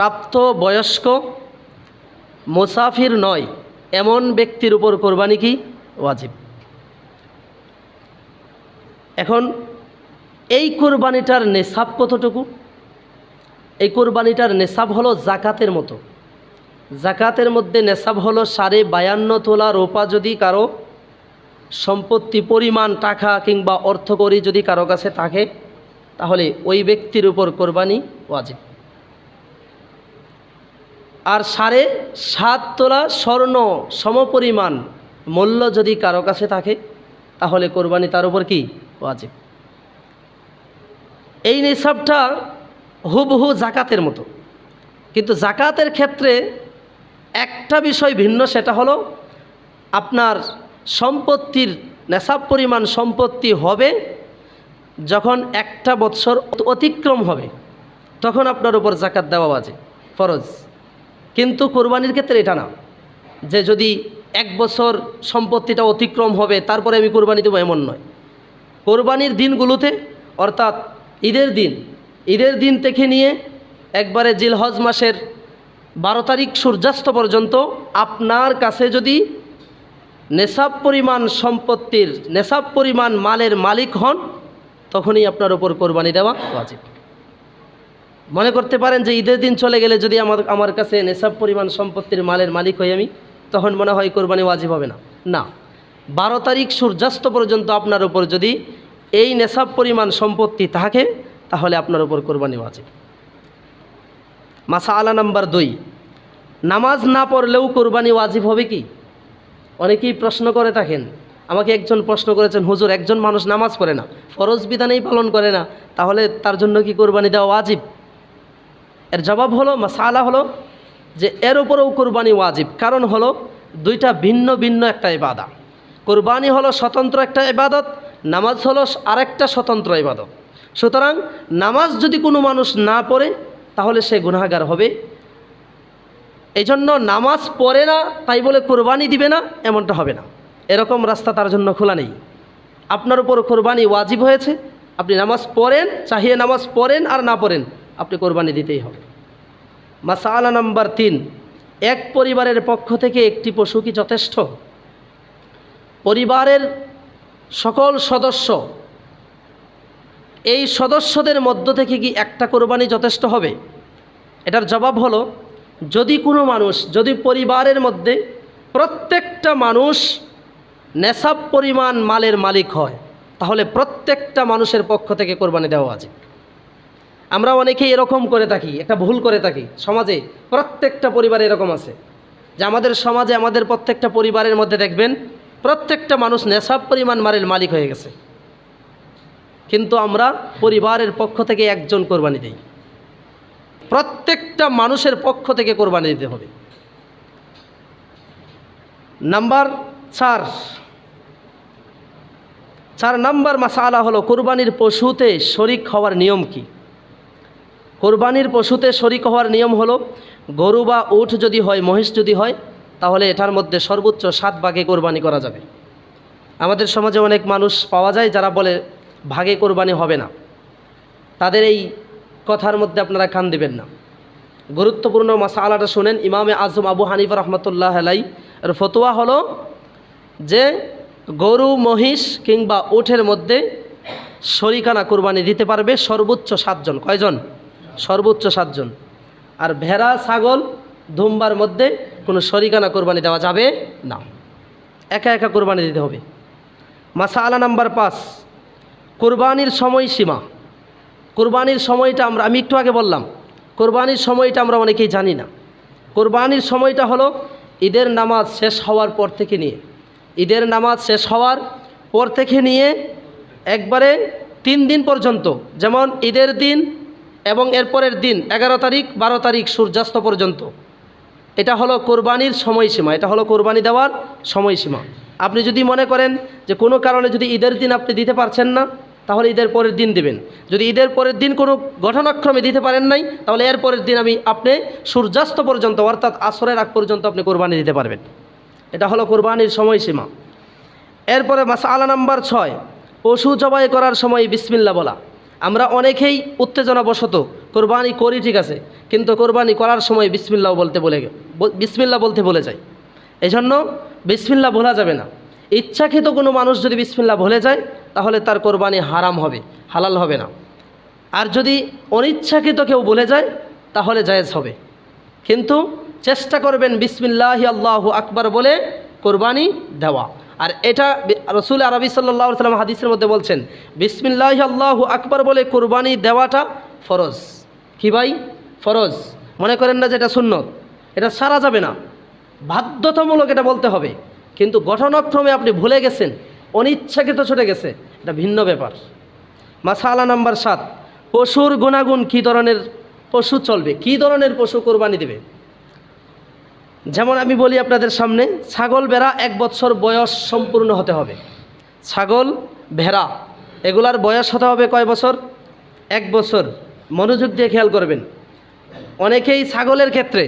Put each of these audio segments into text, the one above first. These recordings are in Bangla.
প্রাপ্ত বয়স্ক মুসাফির নয় এমন ব্যক্তির উপর কোরবানি কি ওয়াজিব। এখন এই কোরবানিটার নেসাব কতটুকু? এই কোরবানিটার নেসাব হলো জাকাতের মতো। জাকাতের মধ্যে নেসাব হলো 52.5 তোলা রূপা যদি কারো সম্পত্তি পরিমাণ টাকা কিংবা অর্থকড়ি যদি কারো কাছে থাকে তাহলে ওই ব্যক্তির উপর কোরবানি ওয়াজিব। আর 7.5 তোলা স্বর্ণ সমপরিমাণ মূল্য যদি কারো কাছে থাকে তাহলে কোরবানি তার উপর কি ওয়াজিব। এই নিসাবটা হুবহু জাকাতের মতো, কিন্তু জাকাতের ক্ষেত্রে একটা বিষয় ভিন্ন, সেটা হলো আপনার সম্পত্তির নেসাব পরিমাণ সম্পত্তি হবে যখন একটা বৎসর অতিক্রম হবে তখন আপনার উপর জাকাত দেওয়া ওয়াজিব, ফরজ। কিন্তু কোরবানির ক্ষেত্রে এটা না, যে যদি 1 বছর সম্পত্তিটা অতিক্রম হবে তারপরে আমি কোরবানি দেবো, এমন নয়। কোরবানির দিনগুলোতে অর্থাৎ ঈদের দিন থেকে নিয়ে একবারে জিলহজ মাসের 12 তারিখ সূর্যাস্ত পর্যন্ত আপনার কাছে যদি নেসাব পরিমাণ সম্পত্তির নেসাব পরিমাণ মালের মালিক হন তখনই আপনার উপর কোরবানি দেওয়া ওয়াজিব। মনে করতে পারেন যে ঈদের দিন চলে গেলে যদি আমার কাছে নেসাব পরিমাণ সম্পত্তির মালের মালিক হই আমি, তখন মনে হয় কোরবানি ওয়াজিব হবে না। না, 12 তারিখ সূর্যাস্ত পর্যন্ত আপনার উপর যদি এই নেসাব পরিমাণ সম্পত্তি থাকে তাহলে আপনার উপর কোরবানি ওয়াজিব। মাসআলা নাম্বার 2, নামাজ না পড়লেও কোরবানি ওয়াজিব হবে কি? অনেকেই প্রশ্ন করে থাকেন। আমাকে একজন প্রশ্ন করেছেন, হুজুর, একজন মানুষ নামাজ পড়ে না, ফরজ বিধানেই পালন করে না, তাহলে তার জন্য কি কোরবানি দেওয়া ওয়াজিব? এর জবাব হলো, মাসআলা হলো যে এর উপরেও কোরবানি ওয়াজিব। কারণ হলো দুইটা ভিন্ন ভিন্ন একটা ইবাদত। কোরবানি হলো স্বতন্ত্র একটা ইবাদত, নামাজ হলো আরেকটা স্বতন্ত্র ইবাদত। সুতরাং নামাজ যদি কোনো মানুষ না পড়ে তাহলে সে গুনাহগার হবে। এই জন্য নামাজ পড়ে না তাই বলে কোরবানি দিবে না এমনটা হবে না, এরকম রাস্তা তার জন্য খোলা নেই। আপনার উপর কোরবানি ওয়াজিব হয়েছে, আপনি নামাজ পড়েন, চাহিয়ে নামাজ পড়েন আর না পড়েন, আপনি কোরবানি দিতেই হবে। মাসআলা নাম্বার 3, এক পরিবারের পক্ষ থেকে একটি পশু কি যথেষ্ট? পরিবারের সকল সদস্য, এই সদস্যদের মধ্য থেকে কি একটা কোরবানি যথেষ্ট হবে? এটার জবাব হলো, যদি পরিবারের মধ্যে প্রত্যেকটা মানুষ নেসাব পরিমাণ মালের মালিক হয় তাহলে প্রত্যেকটা মানুষের পক্ষ থেকে কোরবানি দেওয়া উচিত। আমরা অনেকেই এরকম করে থাকি, একটা ভুল করে থাকি সমাজে। প্রত্যেকটা পরিবারে এরকম আছে যে আমাদের সমাজে আমাদের প্রত্যেকটা পরিবারের মধ্যে দেখবেন প্রত্যেকটা মানুষ নেসাব পরিমাণ মালের মালিক হয়ে গেছে, কিন্তু আমরা পরিবারের পক্ষ থেকে একজন কোরবানি দেই। প্রত্যেকটা মানুষের পক্ষ থেকে কোরবানি দিতে হবে। নাম্বার 4 নাম্বার মাসআলা হলো কোরবানির পশুতে শরীক হওয়ার নিয়ম কি? কোরবানির পশুতে শরীক হওয়ার নিয়ম হলো, গরু বা উট যদি হয়, মহিষ যদি হয়, তাহলে এটার মধ্যে সর্বোচ্চ 7 ভাগে কোরবানি করা যাবে। আমাদের সমাজে অনেক মানুষ পাওয়া যায় যারা বলে ভাগে কোরবানি হবে না। তাদের এই কথার মধ্যে আপনারা কান দিবেন না। গুরুত্বপূর্ণ মাসআলাটা শুনেন। ইমামে আজম আবু হানিফা রহমতুল্লাহ আলাইহি এর ফতোয়া হলো যে গরু, মহিষ কিংবা উটের মধ্যে শরিকানা কোরবানি দিতে পারবে সর্বোচ্চ 7 জন। কয়জন? সর্বোচ্চ 7 জন। আর ভেড়া, ছাগল, দুম্বার মধ্যে কোনো শরিকানা কোরবানি দেওয়া যাবে না, একা একা কোরবানি দিতে হবে। মাসআলা নাম্বার 5, কোরবানির সময়সীমা। কোরবানির সময়টা আমি একটু আগে বললাম, কোরবানির সময়টা আমরা অনেকেই জানি না। কোরবানির সময়টা হলো ঈদের নামাজ শেষ হওয়ার পর থেকে নিয়ে একবারে 3 দিন পর্যন্ত। যেমন ঈদের দিন এবং এরপরের দিন 11 তারিখ 12 তারিখ সূর্যাস্ত পর্যন্ত, এটা হলো কোরবানির সময়সীমা, এটা হলো কোরবানি দেওয়ার সময়সীমা। আপনি যদি মনে করেন যে কোনো কারণে যদি ঈদের দিন আপনি দিতে পারছেন না তাহলে ঈদের পরের দিন দিবেন। যদি ঈদের পরের দিন কোনো ঘটনাক্রমে দিতে পারেন নাই তাহলে এর পরের দিন আপনি সূর্যাস্ত পর্যন্ত অর্থাৎ আসরের আগ পর্যন্ত আপনি কোরবানি দিতে পারবেন। এটা হলো কোরবানির সময়সীমা। এরপরে মাসআলা নাম্বার 6, পশু জবাই করার সময় বিসমিল্লাহ বলা। আমরা অনেকেই উত্তেজনাবশত কোরবানি করি ঠিক আছে, কিন্তু কোরবানি করার সময় বিসমিল্লাহ বলতে বলে যায়। এই জন্য বিসমিল্লাহ ভোলা যাবে না। ইচ্ছাকৃত কোনো মানুষ যদি বিসমিল্লাহ ভুলে যায় তাহলে তার কোরবানি হারাম হবে, হালাল হবে না। আর যদি অনিচ্ছাকৃত কেউ ভুলে যায় তাহলে জায়েজ হবে। কিন্তু চেষ্টা করবেন বিসমিল্লাহি আল্লাহু আকবার বলে কোরবানি দেওয়া। আর এটা রাসূল আরবি সাল্লাল্লাহু আলাইহি ওয়াসাল্লাম হাদিসের মধ্যে বলছেন, বিসমিল্লাহি আল্লাহু আকবার বলে কোরবানি দেওয়াটা ফরজ। কি ভাই? ফরজ। মনে করেন না যে এটা সুন্নত, এটা সারা যাবে না, বাধ্যতামূলক এটা বলতে হবে। কিন্তু ঘটনাক্রমে আপনি ভুলে গেছেন, অনিচ্ছাকৃত ছুটে গেছে, এটা ভিন্ন ব্যাপার। মাসালা নাম্বার 7, পশুর গুণাগুণ, কী ধরনের পশু চলবে, কী ধরনের পশু কোরবানি দেবে। যেমন আমি বলি আপনাদের সামনে, ছাগল ভেড়া 1 বছর বয়স সম্পূর্ণ হতে হবে। ছাগল ভেড়া এগুলার বয়স হতে হবে কয় বছর? 1 বছর। মনোযোগ দিয়ে খেয়াল করবেন। অনেকেই ছাগলের ক্ষেত্রে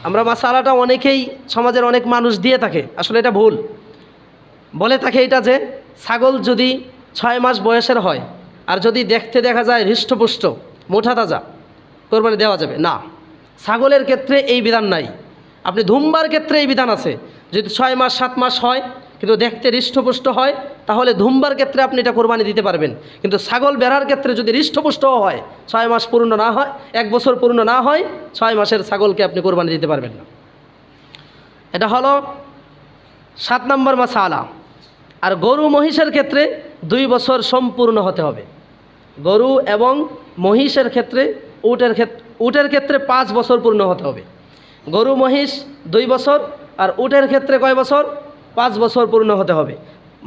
আমরা মাসালাটা অনেকেই সমাজের অনেক মানুষ দিয়ে থাকে, আসলে এটা ভুল। বলে থাকে এটা যে ছাগল যদি 6 মাস বয়সের হয় আর যদি দেখতে দেখা যায় হৃষ্টপুষ্ট মোটা তাজা, কোরবানি দেওয়া যাবে না। ছাগলের ক্ষেত্রে এই বিধান নাই। আপনি ধুমবার ক্ষেত্রে এই বিধান আছে, যদি 6 মাস 7 মাস হয় কিন্তু দেখতে হৃষ্টপুষ্ট হয় তাহলে ধুমবার ক্ষেত্রে আপনি এটা কোরবানি দিতে পারবেন। কিন্তু ছাগল বেড়ার ক্ষেত্রে যদি হৃষ্টপুষ্টও হয়, 6 মাস পূর্ণ না হয়, 1 বছর পূর্ণ না হয়, 6 মাসের ছাগলকে আপনি কোরবানি দিতে পারবেন না। এটা হলো 7 নম্বর মাসালা। আর গরু মহিষের ক্ষেত্রে 2 বছর সম্পূর্ণ হতে হবে। গরু এবং মহিষের ক্ষেত্রে, উটের ক্ষেত্রে 5 বছর পূর্ণ হতে হবে। গরু মহিষ 2 বছর, আর উটের ক্ষেত্রে কয় বছর? 5 বছর পূর্ণ হতে হবে।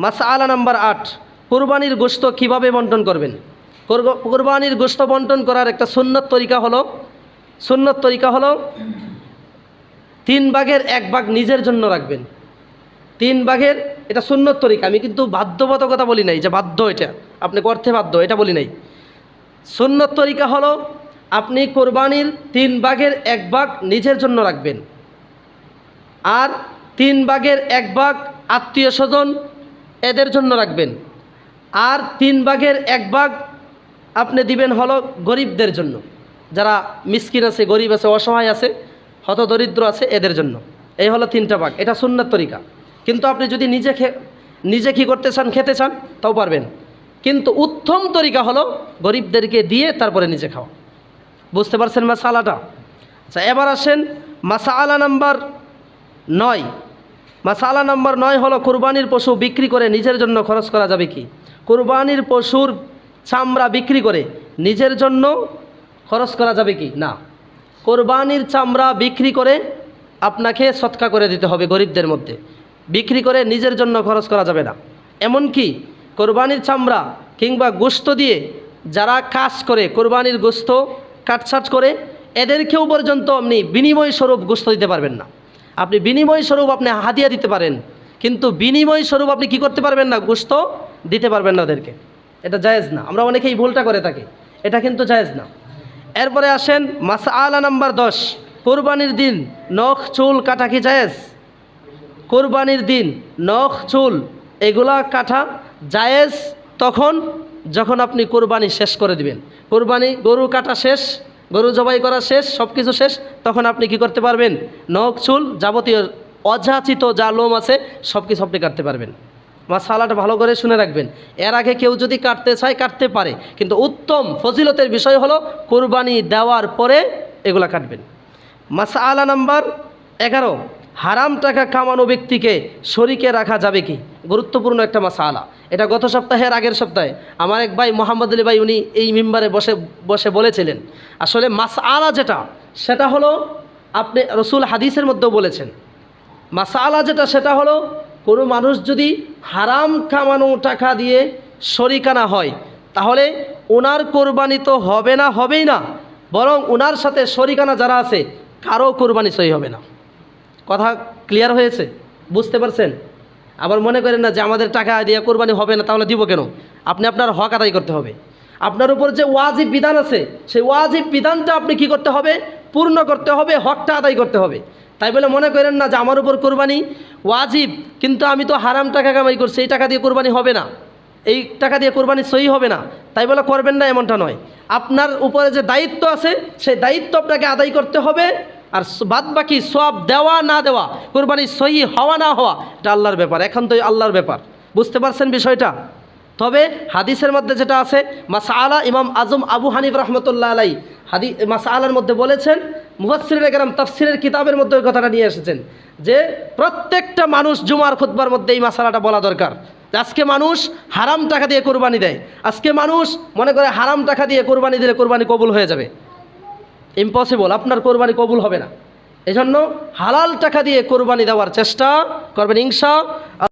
মাসআলা নাম্বার 8, কুরবানির গোশত কিভাবে বন্টন করবেন। কুরবানির গোশত বন্টন করার একটা সুন্নত তরিকা হলো 3 ভাগের 1 ভাগ নিজের জন্য রাখবেন। 3 ভাগের, এটা সুন্নত তরিকা। আমি কিন্তু বাধ্যবাধকতা বলি নাই যে বাধ্য এটা আপনি করতে বাধ্য, এটা বলি নাই। সুন্নত তরিকা হলো আপনি কোরবানির 3 ভাগের 1 ভাগ নিজের জন্য রাখবেন, আর 3 ভাগের 1 ভাগ আত্মীয় স্বজন এদের জন্য রাখবেন, আর 3 ভাগের 1 ভাগ আপনি দিবেন হলো গরিবদের জন্য, যারা মিসকিন আছে, গরিব আছে, অসহায় আছে, হতদরিদ্র আছে, এদের জন্য। এই হলো 3টা ভাগ। এটা সুন্নত তরিকা। কিন্তু আপনি যদি নিজে কি করতে চান, খেতে চান, তাও পারবেন। কিন্তু উত্তম তরিকা হলো গরিবদেরকে দিয়ে তারপরে নিজে খাওয়া। বুঝতে পারছেন মাসালাটা? আচ্ছা, এবার আসেন মাসালা নাম্বার 9। মাসালা নাম্বার 9 হলো কুরবানির পশু বিক্রি করে নিজের জন্য খরচ করা যাবে কি। কুরবানির পশুর চামড়া বিক্রি করে নিজের জন্য খরচ করা যাবে কি? না। কোরবানির চামড়া বিক্রি করে আপনাকে সদকা করে দিতে হবে গরিবদের মধ্যে। বিক্রি করে নিজের জন্য খরচ করা যাবে না। এমনকি কোরবানির চামড়া কিংবা গোশত দিয়ে যারা কাজ করে, কোরবানির গোশত কাটছাট করে, এদেরকেও পর্যন্ত আপনি বিনিময় স্বরূপ গোশত দিতে পারবেন না। আপনি বিনিময় স্বরূপ আপনি হাদিয়া দিতে পারেন, কিন্তু বিনিময় স্বরূপ আপনি কি করতে পারবেন না? গোশত দিতে পারবেন না ওদেরকে। এটা জায়েজ না। আমরা অনেকেই ভুলটা করে থাকি, এটা কিন্তু জায়েজ না। এরপরে আসেন মাসআলা নাম্বার 10, কোরবানির দিন নখ চুল কাটা কি জায়েজ? কোরবানির দিন নখ চুল এগুলা কাটা জায়েজ তখন যখন আপনি কোরবানি শেষ করে দিবেন। কোরবানি গরু কাটা শেষ, গরু জবাই করা শেষ, সব কিছু শেষ, তখন আপনি কি করতে পারবেন? নখ চুল যাবতীয় অযাচিত যা লোম আছে সব কিছু আপনি কাটতে পারবেন। মাসালাটা ভালো করে শুনে রাখবেন। এর আগে কেউ যদি কাটতে চায় কাটতে পারে, কিন্তু উত্তম ফজিলতের বিষয় হলো কোরবানি দেওয়ার পরে এগুলা কাটবেন। মাসআলা নাম্বার 11, হারাম টাকা কামানো ব্যক্তিকে শরীকে রাখা যাবে কি? গুরুত্বপূর্ণ একটা মাসআলা। এটা গত সপ্তাহের আগের সপ্তাহে আমার এক ভাই মোহাম্মদ আলী ভাই উনি এই মিম্বারে বসে বলেছিলেন। আসলে মাসআলা যেটা, সেটা হলো আপনি রসুল হাদিসের মধ্যেও বলেছেন। মাসআলা যেটা সেটা হলো কোনো মানুষ যদি হারাম কামানো টাকা দিয়ে শরিকানা হয় তাহলে ওনার কোরবানি তো হবে না, হবেই না, বরং ওনার সাথে শরিকানা যারা আছে কারো কোরবানি সহি হবে না। কথা ক্লিয়ার হয়েছে? বুঝতে পারছেন? আবার মনে করেন না যে আমাদের টাকা দিয়ে কোরবানি হবে না, তাহলে দিব কেন? আপনি আপনার হক আদায় করতে হবে। আপনার উপর যে ওয়াজিব বিধান আছে সেই ওয়াজিব বিধানটা আপনি কি করতে হবে? পূর্ণ করতে হবে, হকটা আদায় করতে হবে। তাই বলে মনে করেন না যে আমার উপর কোরবানি ওয়াজিব, কিন্তু আমি তো হারাম টাকা কামাই করছি, এই টাকা দিয়ে কোরবানি হবে না। এই টাকা দিয়ে কোরবানি সহি হবে না, তাই বলে করবেন না এমনটা নয়। আপনার উপরে যে দায়িত্ব আছে সেই দায়িত্ব আপনাকে আদায় করতে হবে, আর বাদ বাকি সওয়াব দেওয়া না দেওয়া, কোরবানি সহি হওয়া না হওয়া, এটা আল্লাহর ব্যাপার, এখন তো আল্লাহর ব্যাপার। বুঝতে পারছেন বিষয়টা? তবে হাদিসের মধ্যে যেটা আছে মাসআলা, ইমাম আজম আবু হানিফ রহমতুল্লাহ আলাই মাসআলার মধ্যে বলেছেন, মুফাসসিরিনে কেরাম তাফসিরের কিতাবের মধ্যে ওই কথাটা নিয়ে এসেছেন যে প্রত্যেকটা মানুষ জুমার খুতবার মধ্যে এই মাসআলাটা বলা দরকার। আজকে মানুষ হারাম টাকা দিয়ে কোরবানি দেয়, আজকে মানুষ মনে করে হারাম টাকা দিয়ে কোরবানি দিলে কোরবানি কবুল হয়ে যাবে। ইম্পসিবল, আপনার কোরবানি কবুল হবে না। এজন্য হালাল টাকা দিয়ে কোরবানি দেওয়ার চেষ্টা করবেন ইনশাআল্লাহ।